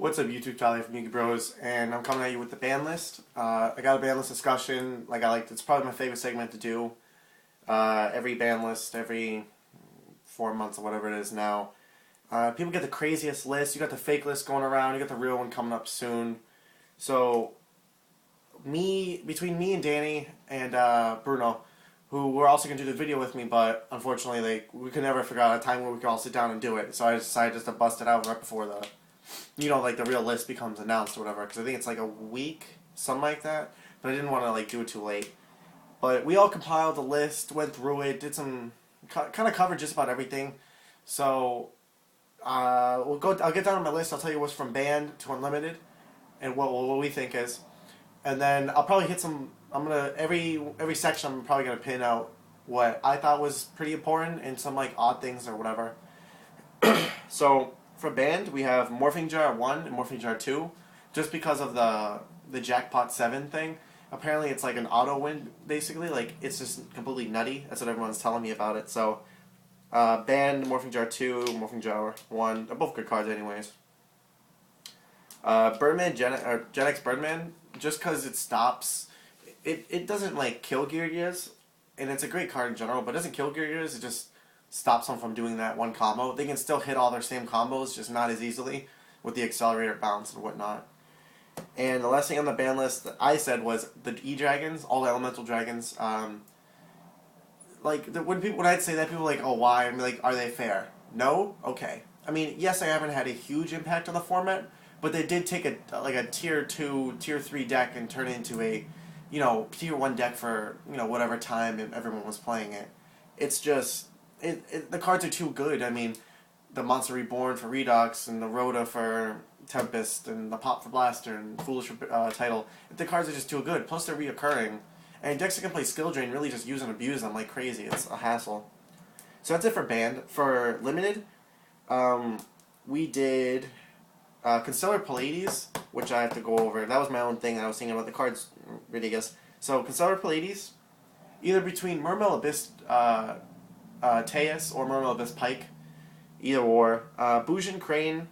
What's up, YouTube? Charlie from Yugibros, and I'm coming at you with the ban list. I got a ban list discussion. It's probably my favorite segment to do. Every ban list, every 4 months or whatever it is now. People get the craziest list. You got the fake list going around. You got the real one coming up soon. So, between me and Danny and Bruno, who were also going to do the video with me, but unfortunately we could never figure out a time where we could all sit down and do it. So I decided just to bust it out right before the the real list becomes announced or whatever, because I think it's like a week, something like that, but I didn't want to do it too late. But we all compiled the list, went through it, did some, kind of covered just about everything. So, I'll get down on my list, I'll tell you what's from banned to unlimited, and what we think is. And then I'll probably hit some, every section I'm probably going to pin out what I thought was pretty important, and some odd things or whatever. So, for banned, we have Morphing Jar 1 and Morphing Jar 2, just because of the Jackpot 7 thing. Apparently it's like an auto win, basically. It's just completely nutty. That's what everyone's telling me about it. So, banned Morphing Jar 2, Morphing Jar 1. They're both good cards anyways. Birdman, Gen X Birdman, just because it stops, it doesn't kill Gears, and it's a great card in general, but it doesn't kill Gears, it just stops them from doing that one combo. They can still hit all their same combos, just not as easily with the accelerator bounce and whatnot. And the last thing on the ban list that I said was the E-Dragons, all the elemental dragons. When I'd say that, people are like, oh, why? I'm like, are they fair? No? Okay. I mean, yes, I haven't had a huge impact on the format, but they did take a tier 2, tier 3 deck and turn it into a, tier 1 deck for, whatever time everyone was playing it. It's just, the cards are too good. I mean, the Monster Reborn for Redux, and the Rhoda for Tempest, and the Pop for Blaster, and Foolish for Title. The cards are just too good. Plus, they're reoccurring. And decks that can play Skill Drain really just use and abuse them like crazy. It's a hassle. So that's it for banned. For limited, we did Constellar Pallades, which I have to go over. That was my own thing. I was thinking about the cards, ridiculous. So, Constellar Pallades, either between Mermail Abyss Teus or Mermail Abyss Pike, either or. Bujin Crane,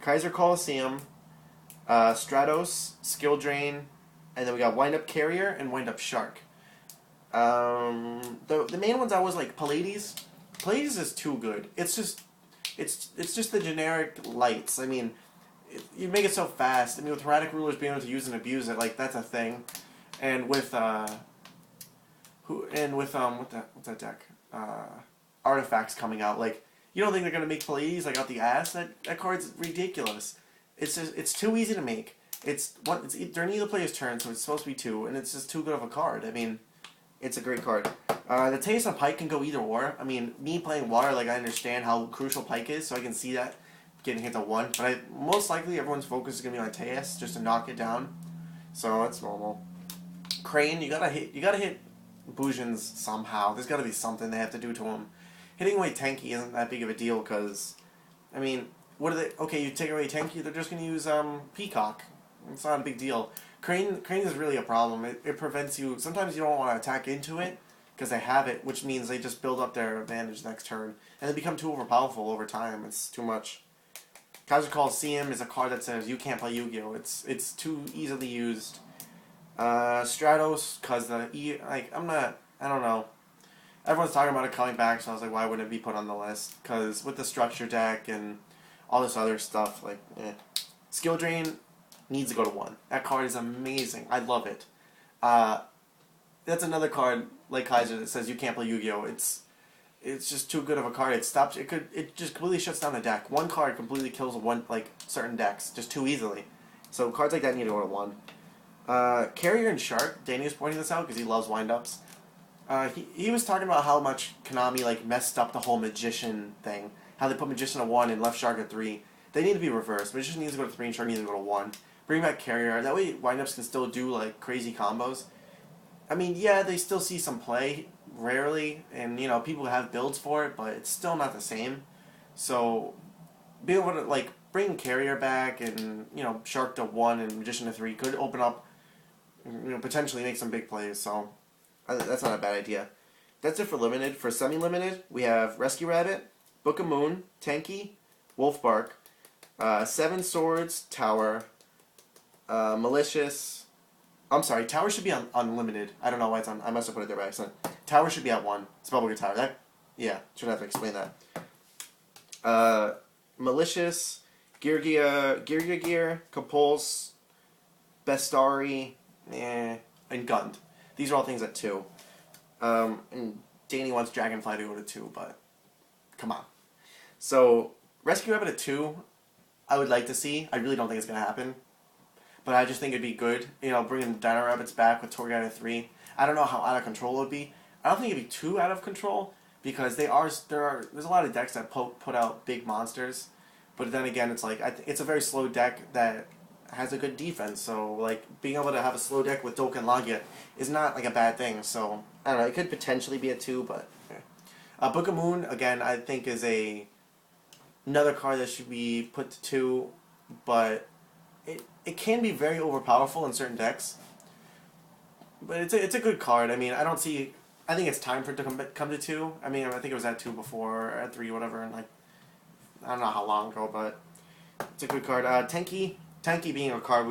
Kaiser Coliseum, Stratos, Skill Drain, and then we got Wind Up Carrier and Wind Up Shark. The main ones I was like Pallades. Pallades is too good. It's just the generic lights. I mean, you make it so fast. I mean, with Erratic Rulers being able to use and abuse it, that's a thing. And with what's that deck? Artifacts coming out. You don't think they're gonna make Pallades out the ass? That card's ridiculous. It's too easy to make. It's during either player's turn, so it's supposed to be 2, and it's just too good of a card. I mean, it's a great card. The Teus on Pike can go either or. I mean, me playing Water, I understand how crucial Pike is, so I can see that getting hit to 1. But most likely everyone's focus is gonna be on Teus just to knock it down. So that's normal. Crane, you gotta hit Bujins somehow. There's gotta be something they have to do to him. Hitting away Tenki isn't that big of a deal because, I mean, what are they? Okay, you take away Tenki, they're just gonna use Peacock. It's not a big deal. Crane is really a problem. It prevents you. Sometimes you don't want to attack into it because they have it, which means they just build up their advantage next turn, and they become too overpowerful over time. It's too much. Kaiser Coliseum is a card that says you can't play Yu-Gi-Oh. It's too easily used. Stratos, cause I don't know. Everyone's talking about it coming back, so I was like, why wouldn't it be put on the list? Because with the structure deck and all this other stuff, Skill Drain needs to go to 1. That card is amazing. I love it. That's another card like Kaiser that says you can't play Yu-Gi-Oh. It's just too good of a card. It just completely shuts down the deck. One card completely kills certain decks just too easily. So cards like that need to go to 1. Carrier and Shark, Danny was pointing this out because he loves wind-ups. He was talking about how much Konami messed up the whole Magician thing. How they put Magician at 1 and left Shark at 3. They need to be reversed. Magician needs to go to 3 and Shark needs to go to 1. Bring back Carrier. That way wind-ups can still do crazy combos. I mean, yeah, they still see some play, rarely, and people have builds for it, but it's still not the same. So being able to bring Carrier back and Shark to 1 and Magician to 3 could open up, potentially make some big plays. So that's not a bad idea. That's it for limited. For semi-limited, we have Rescue Rabbit, Book of Moon, Tenki, Wolfbark, Seven Swords, Tower, Malicious. I'm sorry, Tower should be on unlimited. I don't know why it's on. I must have put it there by accident. Tower should be at 1. It's Bubblegum Tower. Yeah, should have to explain that. Malicious, Gear, Compulse, Bestari, and Gund. These are all things at 2. And Danny wants Dragonfly to go to 2, but come on. So, Rescue Rabbit at 2, I would like to see. I really don't think it's going to happen. But I just think it'd be good. Bringing Dino Rabbits back with Torghast at 3. I don't know how out of control it would be. I don't think it'd be too out of control because there's a lot of decks that put out big monsters. But then again, it's like it's a very slow deck that has a good defense. So like being able to have a slow deck with Dokkan Logia is not like a bad thing. So I don't know. It could potentially be a 2, but Book of Moon again I think is another card that should be put to 2, but it can be very overpowerful in certain decks. But it's a good card. I mean I think it's time for it to come to 2. I mean I think it was at 2 before or at 3 whatever, and like I don't know how long ago, but it's a good card. Tenki being a card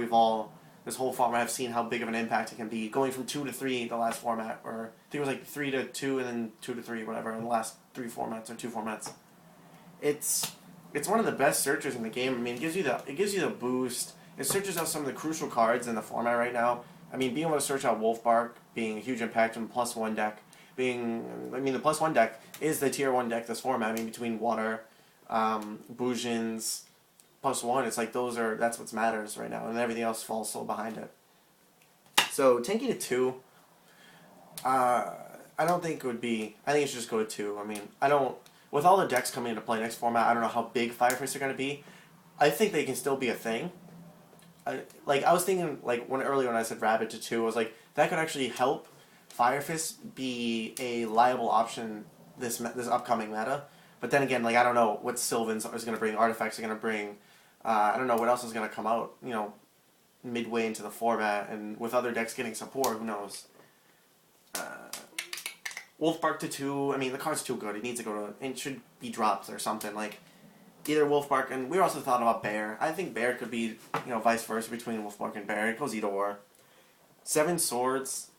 this whole format have seen how big of an impact it can be, going from 2 to 3 the last format, or I think it was like 3 to 2 and then 2 to 3 whatever in the last 3 formats or 2 formats. It's one of the best searchers in the game. I mean it gives you the boost. It searches out some of the crucial cards in the format right now. I mean being able to search out Wolfbark being a huge impact in the +1 deck. The +1 deck is the tier 1 deck this format. I mean between Water, Bujins, +1, it's like that's what matters right now, and everything else falls so behind it. So Tenki to 2, I don't think it would be. I think it should just go to 2. I mean, with all the decks coming into play next format, I don't know how big Fire Fists are going to be. I think they can still be a thing. I was thinking earlier when I said Rabbit to 2, I was like that could actually help Fire Fist be a liable option this upcoming meta. But then again, I don't know what Sylvans is going to bring, Artifacts are going to bring. I don't know what else is going to come out, midway into the format, and with other decks getting support, who knows. Wolfbark to 2, I mean, the card's too good. It needs to it should be dropped or something. Either Wolfbark, and we also thought about Bear. I think Bear could be, vice versa between Wolfbark and Bear. It goes either or. Seven Swords.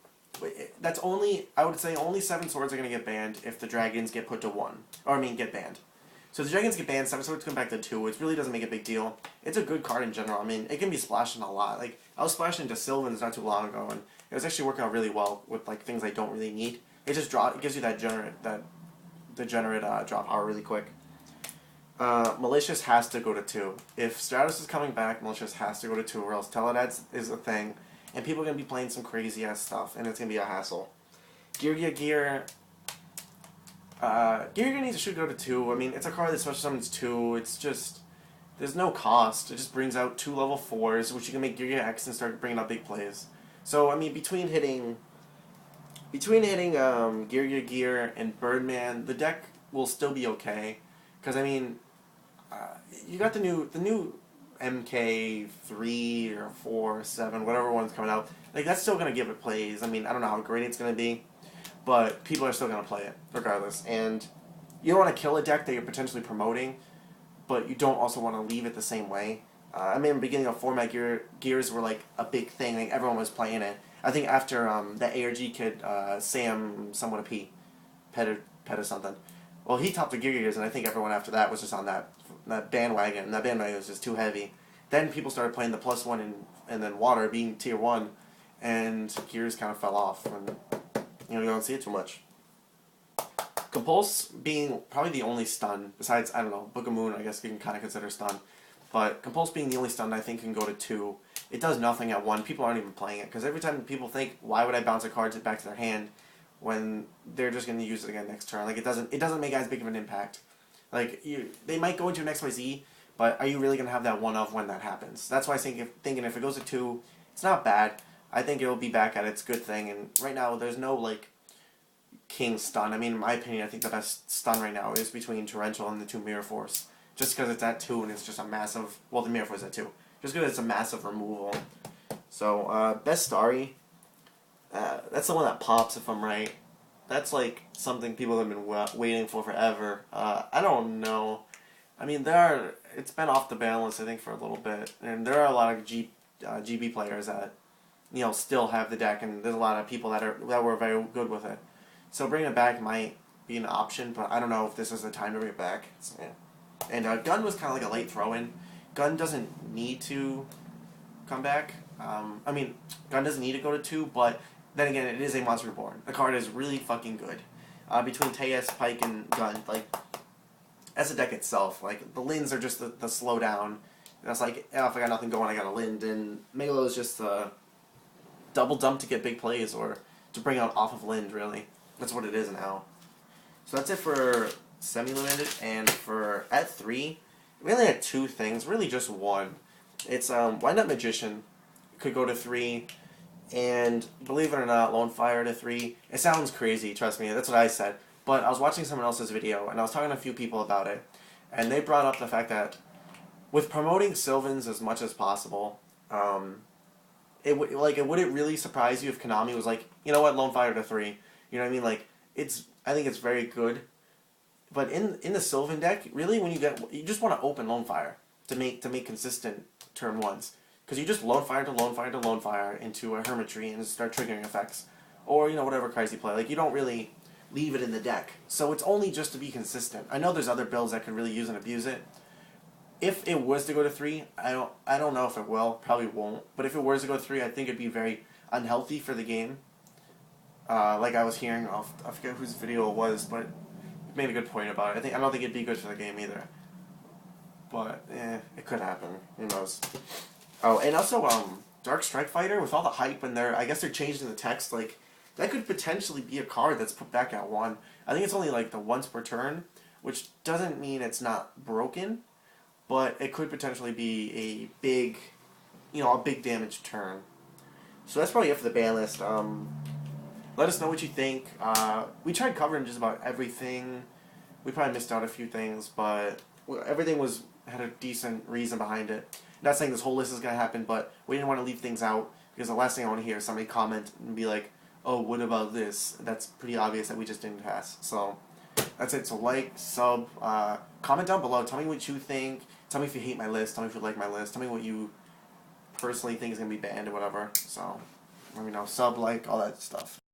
I would say only 7 Swords are going to get banned if the Dragons get put to 1. Get banned. So if the Dragons get banned, 7 Swords come back to 2, which really doesn't make a big deal. It's a good card in general. I mean, it can be splashed in a lot. I was splashing into Sylvans not too long ago, and it was actually working out really well with things I don't really need. It just it gives you that degenerate draw power really quick. Malicious has to go to 2. If Stratos is coming back, Malicious has to go to 2, or else Teledad is a thing. And people are going to be playing some crazy-ass stuff, and it's going to be a hassle. Gear should go to 2. I mean, it's a card that special summons 2. It's just, there's no cost. It just brings out 2 level 4s, which you can make Gear X and start bringing up big plays. So, I mean, between hitting Gear and Birdman, the deck will still be okay. Because, I mean, you got the new MK3 or 4 or 7, whatever one's coming out, that's still going to give it plays. I mean, I don't know how great it's going to be, but people are still going to play it, regardless. And you don't want to kill a deck that you're potentially promoting, but you don't also want to leave it the same way. I mean, in the beginning of format, Gears were a big thing. Everyone was playing it. I think after that ARG kid, Sam, someone a P, Pet or something, well, he topped the Gears, and I think everyone after that was just on that bandwagon, and that bandwagon was just too heavy. Then people started playing the +1 and then Water being tier 1, and Gears kind of fell off, and you don't see it too much. Compulse being probably the only stun, besides, I don't know, Book of Moon, I guess you can kind of consider stun, but Compulse being the only stun I think can go to 2. It does nothing at 1. People aren't even playing it, because every time people think, why would I bounce a card back to their hand when they're just going to use it again next turn? It doesn't make as big of an impact. They might go into an XYZ, but are you really going to have that 1-of when that happens? That's why I'm thinking if it goes to 2, it's not bad. I think it'll be back at its good thing, and right now there's no, king stun. I mean, in my opinion, I think the best stun right now is between Torrential and the 2 Mirror Force. Just because it's at 2 and it's just a massive, well, the Mirror Force is at 2. Just because it's a massive removal. So, Best Starry, that's the one that pops if I'm right. That's something people have been waiting for forever. I don't know. I mean, it's been off the ban list, I think, for a little bit, and there are a lot of GB players that still have the deck, and there's a lot of people that were very good with it. So bringing it back might be an option, but I don't know if this is the time to bring it back. So, yeah. And Gun was kind of like a late throw-in. Gun doesn't need to come back. I mean, Gun doesn't need to go to 2, but then again, it is a Monster Reborn. The card is really fucking good. Between Tejas, Pike, and Gun, like, as a deck itself, like, the Linds are just the slowdown. That's like, oh, if I got nothing going, I got a Lind. And Megalo is just the double dump to get big plays, or to bring out off of Lind, really. That's what it is now. So that's it for semi-limited, and for at 3, we only had 2 things, really just one. It's Wind Up Magician could go to 3, and believe it or not, Lone Fire to 3. It sounds crazy, trust me, that's what I said. But I was watching someone else's video, and I was talking to a few people about it, and they brought up the fact that with promoting Sylvans as much as possible, would it really surprise you if Konami was like, you know what, Lone Fire to 3? You know what I mean? Like, I think it's very good. But in the Sylvan deck, really, when you just want to open Lone Fire to make consistent turn 1s, because you just Lone Fire to Lone Fire to Lone Fire into a Hermitry and start triggering effects, or whatever cards you play. Like, you don't really leave it in the deck, so it's only just to be consistent. I know there's other builds that could really use and abuse it. If it was to go to 3, I don't know if it will, probably won't. But if it was to go to 3, I think it'd be very unhealthy for the game. Like I was hearing, I forget whose video it was, but it made a good point about it. I don't think it'd be good for the game either. But it could happen. Who knows? Oh, and also Dark Strike Fighter, with all the hype, and I guess they're changing the text. Like, that could potentially be a card that's put back at 1. I think it's only like the once per turn, which doesn't mean it's not broken, but it could potentially be a big damage turn. So that's probably it for the ban list. Let us know what you think. We tried covering just about everything. We probably missed out a few things, but everything had a decent reason behind it. Not saying this whole list is going to happen, but we didn't want to leave things out, because the last thing I want to hear is somebody comment and be like, oh, what about this? That's pretty obvious that we just didn't pass. So that's it. So like, sub, comment down below. Tell me what you think. Tell me if you hate my list. Tell me if you like my list. Tell me what you personally think is going to be banned or whatever. So let me know. Sub, like, all that stuff.